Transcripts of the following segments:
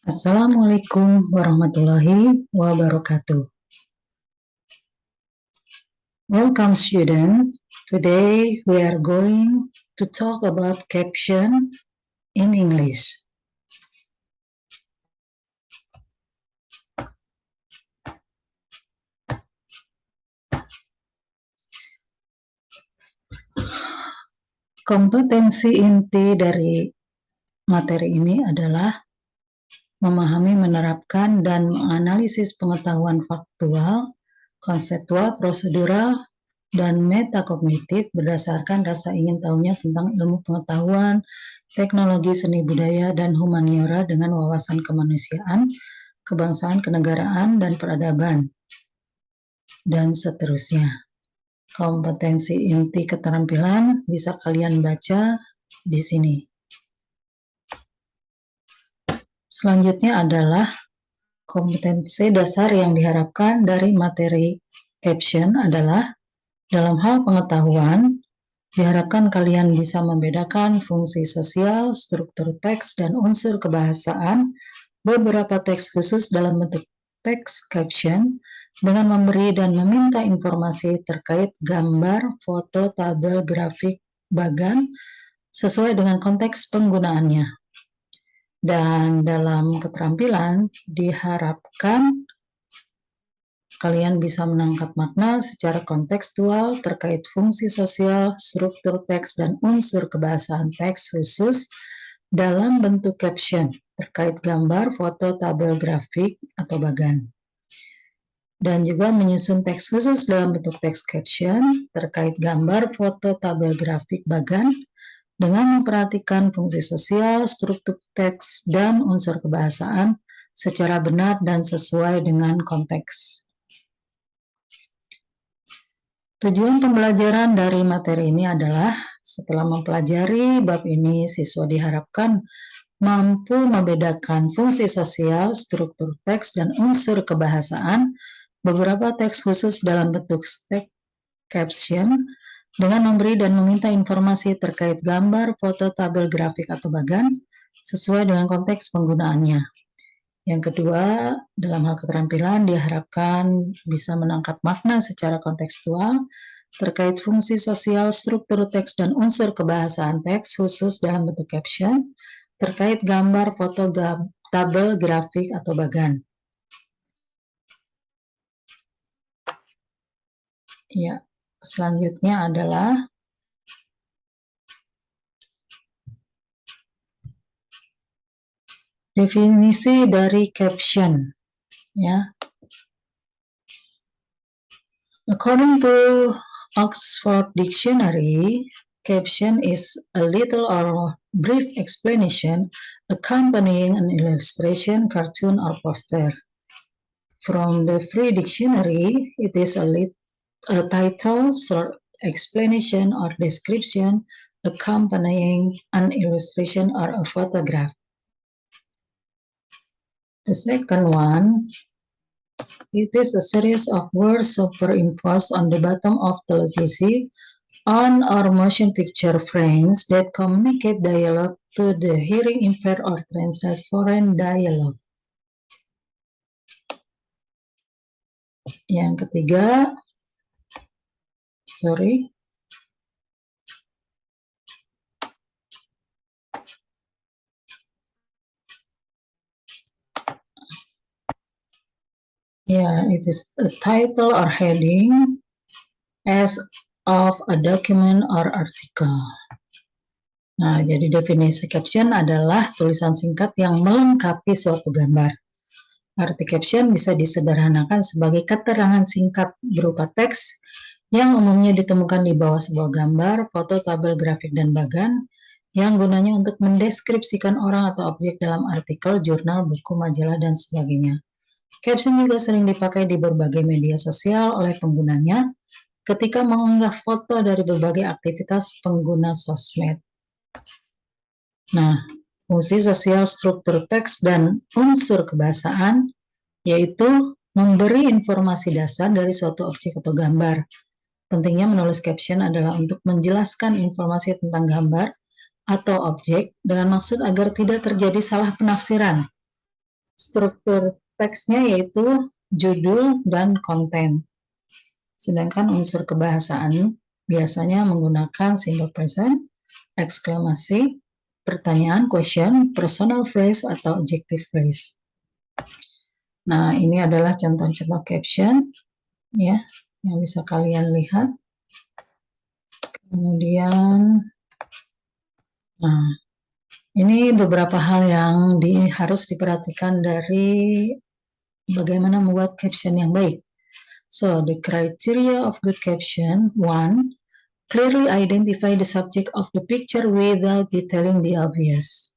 Assalamualaikum warahmatullahi wabarakatuh. Welcome students. Today we are going to talk about caption in English. Kompetensi inti dari materi ini adalah memahami, menerapkan, dan menganalisis pengetahuan faktual, konseptual, prosedural, dan metakognitif berdasarkan rasa ingin tahunya tentang ilmu pengetahuan, teknologi, seni budaya, dan humaniora dengan wawasan kemanusiaan, kebangsaan, kenegaraan, dan peradaban, dan seterusnya. Kompetensi inti keterampilan bisa kalian baca di sini. Selanjutnya adalah kompetensi dasar yang diharapkan dari materi caption adalah dalam hal pengetahuan, diharapkan kalian bisa membedakan fungsi sosial, struktur teks, dan unsur kebahasaan beberapa teks khusus dalam bentuk teks caption dengan memberi dan meminta informasi terkait gambar, foto, tabel, grafik, bagan sesuai dengan konteks penggunaannya. Dan dalam keterampilan diharapkan kalian bisa menangkap makna secara kontekstual terkait fungsi sosial, struktur teks, dan unsur kebahasaan teks khusus dalam bentuk caption terkait gambar, foto, tabel, grafik, atau bagan. Dan juga menyusun teks khusus dalam bentuk teks caption terkait gambar, foto, tabel, grafik, bagan dengan memperhatikan fungsi sosial, struktur teks, dan unsur kebahasaan secara benar dan sesuai dengan konteks. Tujuan pembelajaran dari materi ini adalah setelah mempelajari bab ini, siswa diharapkan mampu membedakan fungsi sosial, struktur teks, dan unsur kebahasaan beberapa teks khusus dalam bentuk teks caption dengan memberi dan meminta informasi terkait gambar, foto, tabel, grafik, atau bagan sesuai dengan konteks penggunaannya. Yang kedua, dalam hal keterampilan diharapkan bisa menangkap makna secara kontekstual terkait fungsi sosial, struktur teks, dan unsur kebahasaan teks khusus dalam bentuk caption terkait gambar, foto, tabel, grafik, atau bagan. Ya, selanjutnya adalah definisi dari caption. Ya. According to Oxford Dictionary, caption is a little or brief explanation accompanying an illustration, cartoon, or poster. From the Free Dictionary, it is a title, short explanation, or description accompanying an illustration or a photograph. The second one, it is a series of words superimposed on the bottom of television on or motion picture frames that communicate dialogue to the hearing impaired or translate foreign dialogue. Yang ketiga, it is a title or heading as of a document or article. Nah, jadi definisi caption adalah tulisan singkat yang melengkapi suatu gambar. Arti caption bisa disederhanakan sebagai keterangan singkat berupa teks yang umumnya ditemukan di bawah sebuah gambar, foto, tabel, grafik, dan bagan yang gunanya untuk mendeskripsikan orang atau objek dalam artikel, jurnal, buku, majalah, dan sebagainya. Caption juga sering dipakai di berbagai media sosial oleh penggunanya ketika mengunggah foto dari berbagai aktivitas pengguna sosmed. Nah, fungsi sosial, struktur teks, dan unsur kebahasaan yaitu memberi informasi dasar dari suatu objek atau gambar. Pentingnya menulis caption adalah untuk menjelaskan informasi tentang gambar atau objek dengan maksud agar tidak terjadi salah penafsiran struktur teksnya yaitu judul dan konten. Sedangkan unsur kebahasaan biasanya menggunakan simple present, eksklamasi, pertanyaan, question, personal phrase, atau adjective phrase. Nah, ini adalah contoh-contoh caption ya yang bisa kalian lihat. Kemudian, nah, ini beberapa hal yang harus diperhatikan dari bagaimana membuat caption yang baik. So, the criteria of good caption: 1. Clearly identify the subject of the picture without detailing the obvious.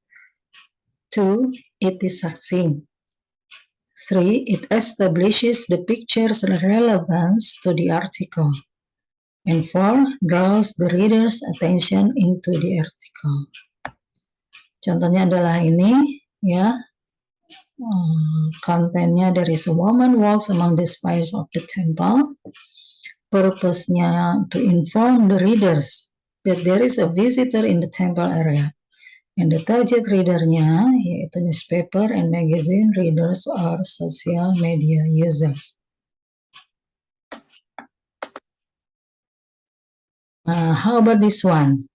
2. It is succinct. 3. It establishes the picture's relevance to the article. And 4. Draws the reader's attention into the article. Contohnya adalah ini, ya. Kontennya, there is a woman walks among the spires of the temple. Purpose-nya to inform the readers that there is a visitor in the temple area. And the target reader-nya yaitu newspaper and magazine readers or social media users. How about this one?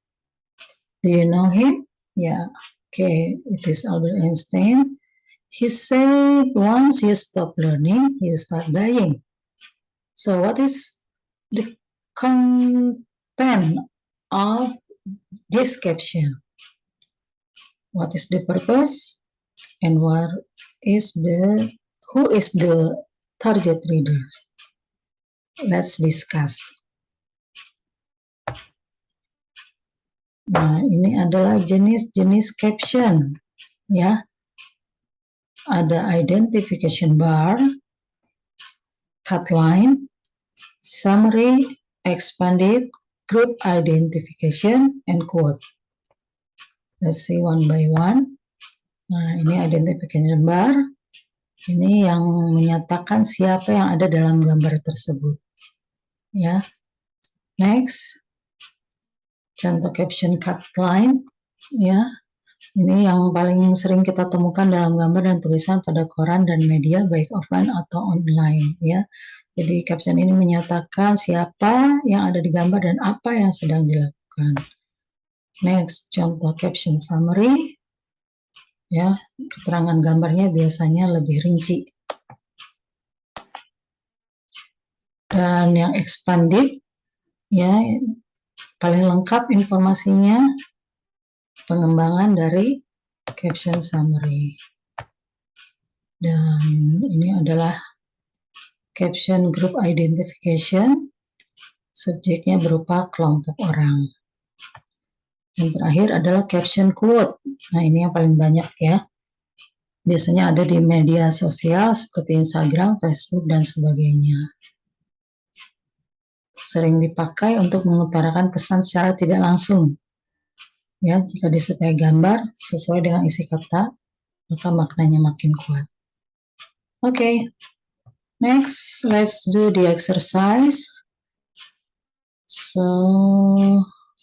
Do you know him? Yeah, okay, it is Albert Einstein. He said once you stop learning, you start dying. So what is the content of this caption? What is the purpose? And who is the target readers? Let's discuss. Nah, ini adalah jenis-jenis caption, ya. Ada identification bar, cut line, summary, expanded, group identification, and quote. Let's see one by one. Nah, ini identification bar. Ini yang menyatakan siapa yang ada dalam gambar tersebut. Ya. Next. Contoh caption cut line. Ya. Ini yang paling sering kita temukan dalam gambar dan tulisan pada koran dan media baik offline atau online, ya. Jadi caption ini menyatakan siapa yang ada di gambar dan apa yang sedang dilakukan. Next, contoh caption summary, ya. Keterangan gambarnya biasanya lebih rinci. Dan yang expanded, ya, paling lengkap informasinya. Pengembangan dari caption summary. Dan ini adalah caption group identification. Subjeknya berupa kelompok orang. Yang terakhir adalah caption quote. Nah, ini yang paling banyak, ya. Biasanya ada di media sosial seperti Instagram, Facebook, dan sebagainya. Sering dipakai untuk mengutarakan pesan secara tidak langsung. Ya, jika disertai gambar sesuai dengan isi kata, maka maknanya makin kuat. Okay, next let's do the exercise. So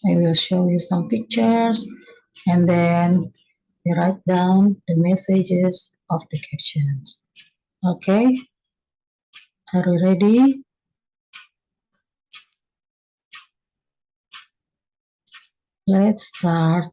I will show you some pictures and then you write down the messages of the captions. Okay, are you ready? Let's start.